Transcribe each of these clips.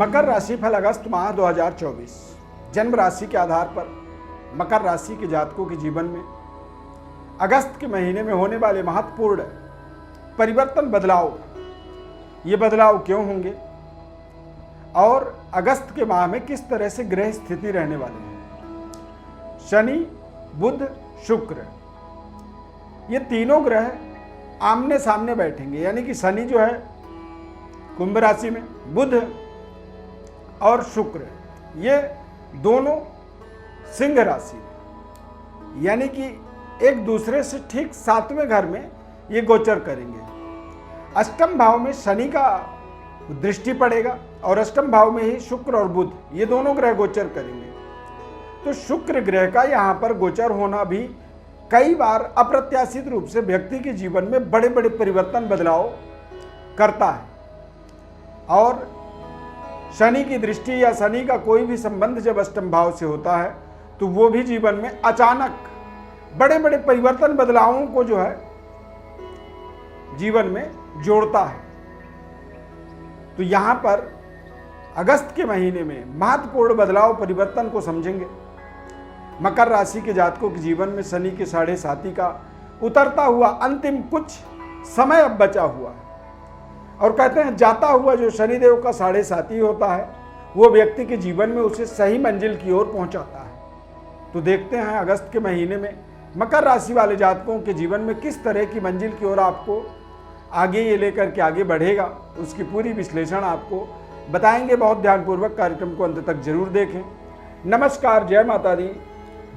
मकर राशि फल अगस्त माह 2024। जन्म राशि के आधार पर मकर राशि के जातकों के जीवन में अगस्त के महीने में होने वाले महत्वपूर्ण परिवर्तन बदलाव, ये बदलाव क्यों होंगे और अगस्त के माह में किस तरह से ग्रह स्थिति रहने वाले हैं। शनि, बुध, शुक्र, ये तीनों ग्रह आमने सामने बैठेंगे, यानी कि शनि जो है कुंभ राशि में, बुध और शुक्र ये दोनों सिंह राशि में, यानी कि एक दूसरे से ठीक 7वें घर में ये गोचर करेंगे। अष्टम भाव में शनि का दृष्टि पड़ेगा और अष्टम भाव में ही शुक्र और बुध ये दोनों ग्रह गोचर करेंगे। तो शुक्र ग्रह का यहाँ पर गोचर होना भी कई बार अप्रत्याशित रूप से व्यक्ति के जीवन में बड़े बड़े परिवर्तन बदलाव करता है। और शनि की दृष्टि या शनि का कोई भी संबंध जब अष्टम भाव से होता है तो वो भी जीवन में अचानक बड़े बड़े परिवर्तन बदलावों को जो है जीवन में जोड़ता है। तो यहाँ पर अगस्त के महीने में महत्वपूर्ण बदलाव परिवर्तन को समझेंगे। मकर राशि के जातकों के जीवन में शनि के 7.5 का उतरता हुआ अंतिम कुछ समय अब बचा हुआ है। और कहते हैं जाता हुआ जो शनिदेव का 7.5 होता है वो व्यक्ति के जीवन में उसे सही मंजिल की ओर पहुंचाता है। तो देखते हैं अगस्त के महीने में मकर राशि वाले जातकों के जीवन में किस तरह की मंजिल की ओर आपको आगे ये लेकर के आगे बढ़ेगा, उसकी पूरी विश्लेषण आपको बताएंगे। बहुत ध्यानपूर्वक कार्यक्रम को अंत तक जरूर देखें। नमस्कार, जय माता दी,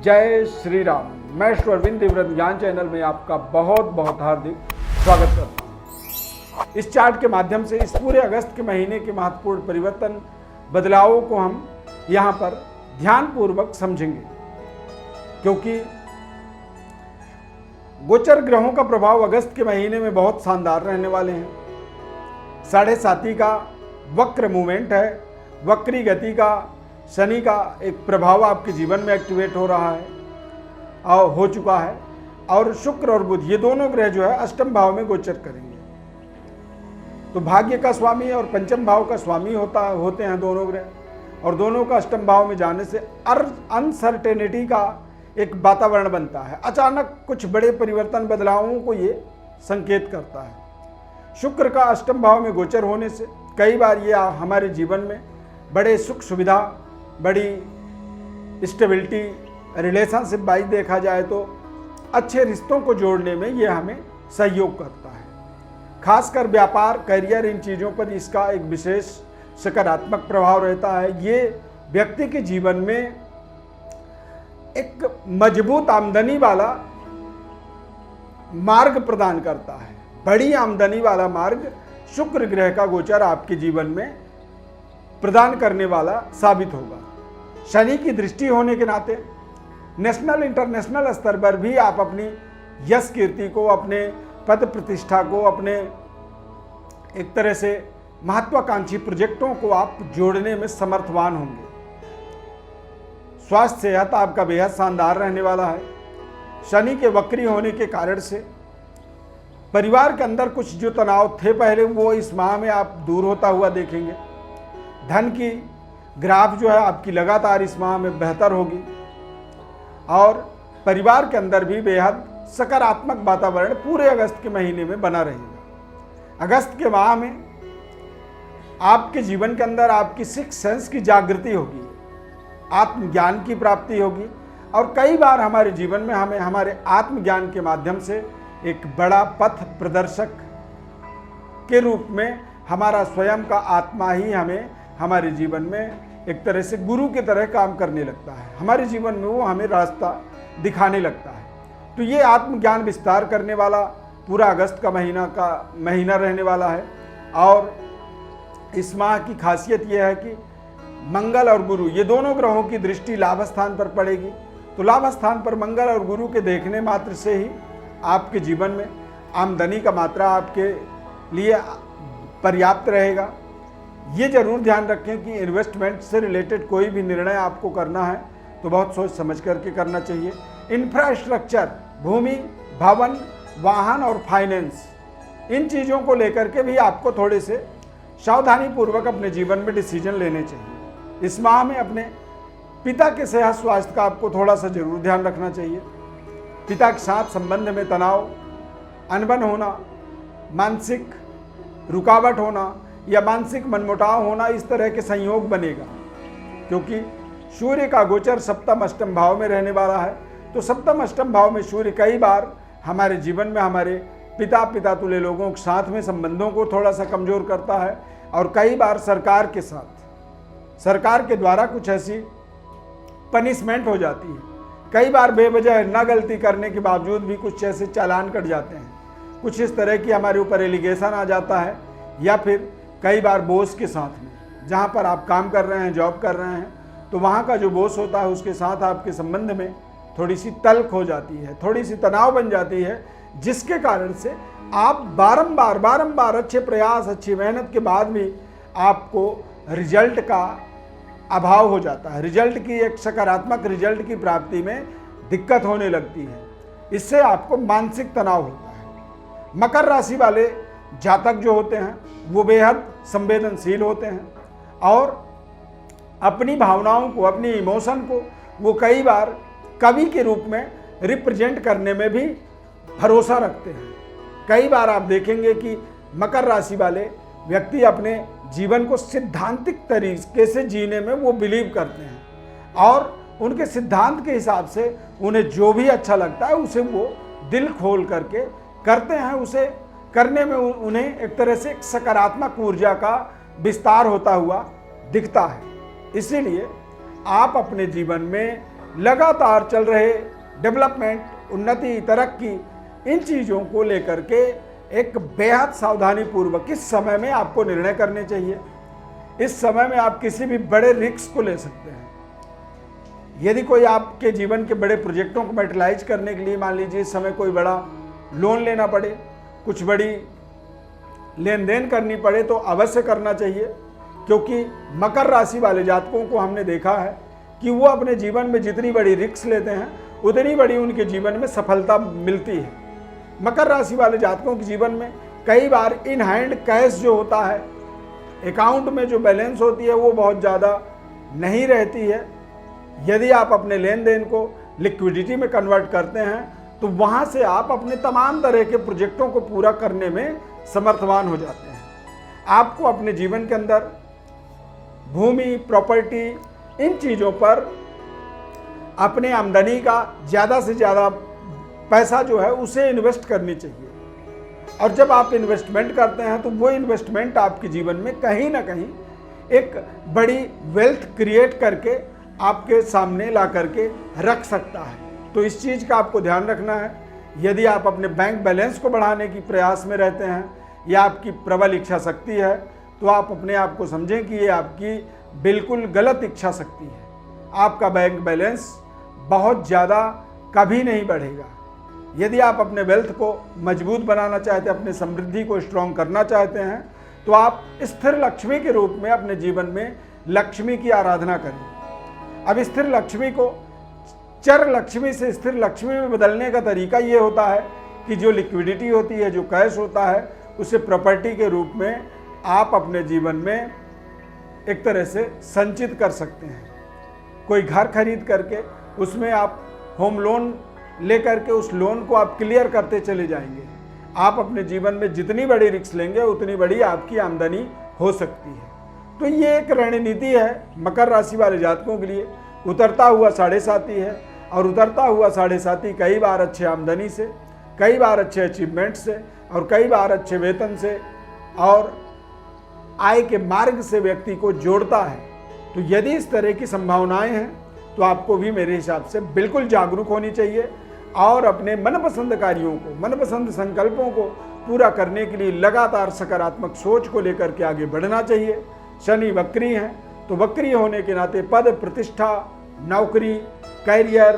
जय श्री राम। मैं अरविंद देवव्रत ज्ञान चैनल में आपका बहुत बहुत हार्दिक स्वागत करता हूँ। इस चार्ट के माध्यम से इस पूरे अगस्त के महीने के महत्वपूर्ण परिवर्तन बदलावों को हम यहाँ पर ध्यानपूर्वक समझेंगे, क्योंकि गोचर ग्रहों का प्रभाव अगस्त के महीने में बहुत शानदार रहने वाले हैं। 7.5 का वक्र मूवमेंट है, वक्री गति का शनि का एक प्रभाव आपके जीवन में एक्टिवेट हो रहा है और हो चुका है। और शुक्र और बुध ये दोनों ग्रह जो है अष्टम भाव में गोचर करेंगे। तो भाग्य का स्वामी और पंचम भाव का स्वामी होते हैं दोनों ग्रह, और दोनों का अष्टम भाव में जाने से अनसर्टेनिटी का एक वातावरण बनता है। अचानक कुछ बड़े परिवर्तन बदलावों को ये संकेत करता है। शुक्र का अष्टम भाव में गोचर होने से कई बार ये हमारे जीवन में बड़े सुख सुविधा, बड़ी स्टेबिलिटी, रिलेशनशिप वाइज देखा जाए तो अच्छे रिश्तों को जोड़ने में ये हमें सहयोग करता है। खासकर व्यापार, करियर, इन चीज़ों पर इसका एक विशेष सकारात्मक प्रभाव रहता है। ये व्यक्ति के जीवन में एक मजबूत आमदनी वाला मार्ग प्रदान करता है। बड़ी आमदनी वाला मार्ग शुक्र ग्रह का गोचर आपके जीवन में प्रदान करने वाला साबित होगा। शनि की दृष्टि होने के नाते नेशनल इंटरनेशनल स्तर पर भी आप अपनी यश कीर्ति को, अपने पद प्रतिष्ठा को, अपने एक तरह से महत्वाकांक्षी प्रोजेक्टों को आप जोड़ने में समर्थवान होंगे। स्वास्थ्य सेहत आपका बेहद शानदार रहने वाला है। शनि के वक्री होने के कारण से परिवार के अंदर कुछ जो तनाव थे पहले, वो इस माह में आप दूर होता हुआ देखेंगे। धन की ग्राफ जो है आपकी लगातार इस माह में बेहतर होगी और परिवार के अंदर भी बेहद सकारात्मक वातावरण पूरे अगस्त के महीने में बना रहेगा। अगस्त के माह में आपके जीवन के अंदर आपकी सिक्स सेंस की जागृति होगी, आत्मज्ञान की प्राप्ति होगी, और कई बार हमारे जीवन में हमें हमारे आत्मज्ञान के माध्यम से एक बड़ा पथ प्रदर्शक के रूप में हमारा स्वयं का आत्मा ही हमें हमारे जीवन में एक तरह से गुरु की तरह काम करने लगता है। हमारे जीवन में वो हमें रास्ता दिखाने लगता है। तो ये आत्मज्ञान विस्तार करने वाला पूरा अगस्त का महीना रहने वाला है। और इस माह की खासियत यह है कि मंगल और गुरु ये दोनों ग्रहों की दृष्टि लाभ स्थान पर पड़ेगी। तो लाभ स्थान पर मंगल और गुरु के देखने मात्र से ही आपके जीवन में आमदनी का मात्रा आपके लिए पर्याप्त रहेगा। ये जरूर ध्यान रखें कि इन्वेस्टमेंट से रिलेटेड कोई भी निर्णय आपको करना है तो बहुत सोच समझ करके करना चाहिए। इंफ्रास्ट्रक्चर, भूमि, भवन, वाहन और फाइनेंस, इन चीज़ों को लेकर के भी आपको थोड़े से सावधानी पूर्वक अपने जीवन में डिसीजन लेने चाहिए। इस माह में अपने पिता के सेहत स्वास्थ्य का आपको थोड़ा सा जरूर ध्यान रखना चाहिए। पिता के साथ संबंध में तनाव, अनबन होना, मानसिक रुकावट होना या मानसिक मनमुटाव होना, इस तरह के संयोग बनेगा, क्योंकि सूर्य का गोचर सप्तम अष्टम भाव में रहने वाला है। तो सप्तम अष्टम भाव में सूर्य कई बार हमारे जीवन में हमारे पिता तुल्य लोगों के साथ में संबंधों को थोड़ा सा कमजोर करता है, और कई बार सरकार के साथ, सरकार के द्वारा कुछ ऐसी पनिशमेंट हो जाती है। कई बार बेवजह न गलती करने के बावजूद भी कुछ ऐसे चालान कट जाते हैं, कुछ इस तरह की हमारे ऊपर एलिगेशन आ जाता है। या फिर कई बार बॉस के साथ में, जहाँ पर आप काम कर रहे हैं, जॉब कर रहे हैं, तो वहाँ का जो बॉस होता है उसके साथ आपके संबंध में थोड़ी सी तल्ख हो जाती है, थोड़ी सी तनाव बन जाती है, जिसके कारण से आप बारंबार अच्छे प्रयास, अच्छी मेहनत के बाद भी आपको रिजल्ट का अभाव हो जाता है। रिजल्ट की, एक सकारात्मक रिजल्ट की प्राप्ति में दिक्कत होने लगती है। इससे आपको मानसिक तनाव होता है। मकर राशि वाले जातक जो होते हैं वो बेहद संवेदनशील होते हैं, और अपनी भावनाओं को, अपनी इमोशन को वो कई बार कवि के रूप में रिप्रेजेंट करने में भी भरोसा रखते हैं। कई बार आप देखेंगे कि मकर राशि वाले व्यक्ति अपने जीवन को सिद्धांतिक तरीके से जीने में वो बिलीव करते हैं, और उनके सिद्धांत के हिसाब से उन्हें जो भी अच्छा लगता है उसे वो दिल खोल करके करते हैं। उसे करने में उन्हें एक तरह से एक सकारात्मक ऊर्जा का विस्तार होता हुआ दिखता है। इसीलिए आप अपने जीवन में लगातार चल रहे डेवलपमेंट, उन्नति, तरक्की, इन चीज़ों को लेकर के एक बेहद सावधानी पूर्वक इस समय में आपको निर्णय करने चाहिए। इस समय में आप किसी भी बड़े रिस्क को ले सकते हैं। यदि कोई आपके जीवन के बड़े प्रोजेक्टों को मैटेरियलाइज करने के लिए मान लीजिए इस समय कोई बड़ा लोन लेना पड़े, कुछ बड़ी लेन देन करनी पड़े, तो अवश्य करना चाहिए, क्योंकि मकर राशि वाले जातकों को हमने देखा है कि वो अपने जीवन में जितनी बड़ी रिस्क लेते हैं उतनी बड़ी उनके जीवन में सफलता मिलती है। मकर राशि वाले जातकों के जीवन में कई बार इन हैंड कैश जो होता है, अकाउंट में जो बैलेंस होती है वो बहुत ज़्यादा नहीं रहती है। यदि आप अपने लेन देन को लिक्विडिटी में कन्वर्ट करते हैं तो वहाँ से आप अपने तमाम तरह के प्रोजेक्टों को पूरा करने में समर्थवान हो जाते हैं। आपको अपने जीवन के अंदर भूमि, प्रॉपर्टी, इन चीज़ों पर अपने आमदनी का ज़्यादा से ज़्यादा पैसा जो है उसे इन्वेस्ट करनी चाहिए। और जब आप इन्वेस्टमेंट करते हैं तो वो इन्वेस्टमेंट आपके जीवन में कहीं ना कहीं एक बड़ी वेल्थ क्रिएट करके आपके सामने ला करके रख सकता है। तो इस चीज़ का आपको ध्यान रखना है। यदि आप अपने बैंक बैलेंस को बढ़ाने की प्रयास में रहते हैं या आपकी प्रबल इच्छा शक्ति है, तो आप अपने आप को समझें कि ये आपकी बिल्कुल गलत इच्छा शक्ति है। आपका बैंक बैलेंस बहुत ज़्यादा कभी नहीं बढ़ेगा। यदि आप अपने वेल्थ को मजबूत बनाना चाहते हैं, अपने समृद्धि को स्ट्रॉन्ग करना चाहते हैं, तो आप स्थिर लक्ष्मी के रूप में अपने जीवन में लक्ष्मी की आराधना करें। अब स्थिर लक्ष्मी को चर लक्ष्मी से स्थिर लक्ष्मी में बदलने का तरीका ये होता है कि जो लिक्विडिटी होती है, जो कैश होता है, उसे प्रॉपर्टी के रूप में आप अपने जीवन में एक तरह से संचित कर सकते हैं। कोई घर खरीद करके उसमें आप होम लोन ले करके उस लोन को आप क्लियर करते चले जाएंगे। आप अपने जीवन में जितनी बड़ी रिस्क लेंगे उतनी बड़ी आपकी आमदनी हो सकती है। तो ये एक रणनीति है मकर राशि वाले जातकों के लिए। उतरता हुआ 7.5 है, और उतरता हुआ 7.5 कई बार अच्छे आमदनी से, कई बार अच्छे अचीवमेंट से, और कई बार अच्छे वेतन से और आय के मार्ग से व्यक्ति को जोड़ता है। तो यदि इस तरह की संभावनाएं हैं तो आपको भी मेरे हिसाब से बिल्कुल जागरूक होनी चाहिए और अपने मनपसंद कार्यों को, मनपसंद संकल्पों को पूरा करने के लिए लगातार सकारात्मक सोच को लेकर के आगे बढ़ना चाहिए। शनि वक्री हैं, तो वक्री होने के नाते पद, प्रतिष्ठा, नौकरी, कैरियर,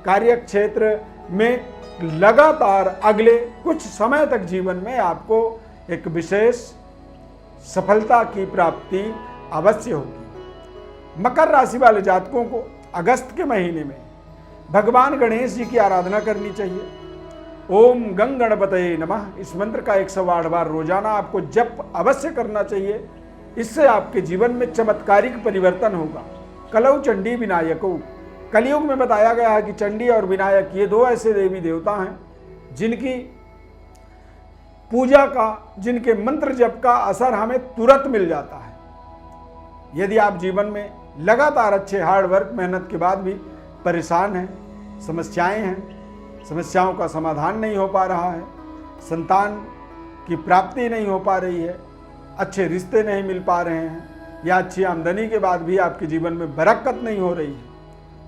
कार्यक्षेत्र में लगातार अगले कुछ समय तक जीवन में आपको एक विशेष सफलता की प्राप्ति अवश्य होगी। मकर राशि वाले जातकों को अगस्त के महीने में भगवान गणेश जी की आराधना करनी चाहिए। ओम गंग गणपतये नमः, इस मंत्र का 108 बार रोजाना आपको जप अवश्य करना चाहिए। इससे आपके जीवन में चमत्कारिक परिवर्तन होगा। कलौ चंडी विनायको, कलयुग में बताया गया है कि चंडी और विनायक ये दो ऐसे देवी देवता हैं जिनकी पूजा का, जिनके मंत्र जप का असर हमें तुरंत मिल जाता है। यदि आप जीवन में लगातार अच्छे हार्ड वर्क मेहनत के बाद भी परेशान हैं, समस्याएं हैं, समस्याओं का समाधान नहीं हो पा रहा है, संतान की प्राप्ति नहीं हो पा रही है, अच्छे रिश्ते नहीं मिल पा रहे हैं, या अच्छी आमदनी के बाद भी आपके जीवन में बरकत नहीं हो रही है,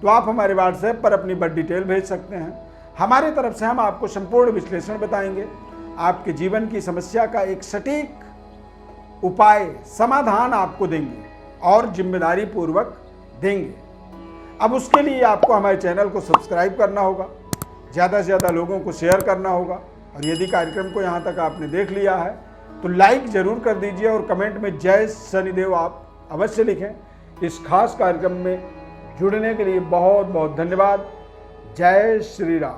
तो आप हमारे व्हाट्सएप पर अपनी बर्थ डिटेल भेज सकते हैं। हमारी तरफ से हम आपको संपूर्ण विश्लेषण बताएंगे, आपके जीवन की समस्या का एक सटीक उपाय, समाधान आपको देंगे और जिम्मेदारी पूर्वक देंगे। अब उसके लिए आपको हमारे चैनल को सब्सक्राइब करना होगा, ज़्यादा से ज़्यादा लोगों को शेयर करना होगा, और यदि कार्यक्रम को यहाँ तक आपने देख लिया है तो लाइक जरूर कर दीजिए और कमेंट में जय शनिदेव आप अवश्य लिखें। इस खास कार्यक्रम में जुड़ने के लिए बहुत बहुत धन्यवाद। जय श्री राम।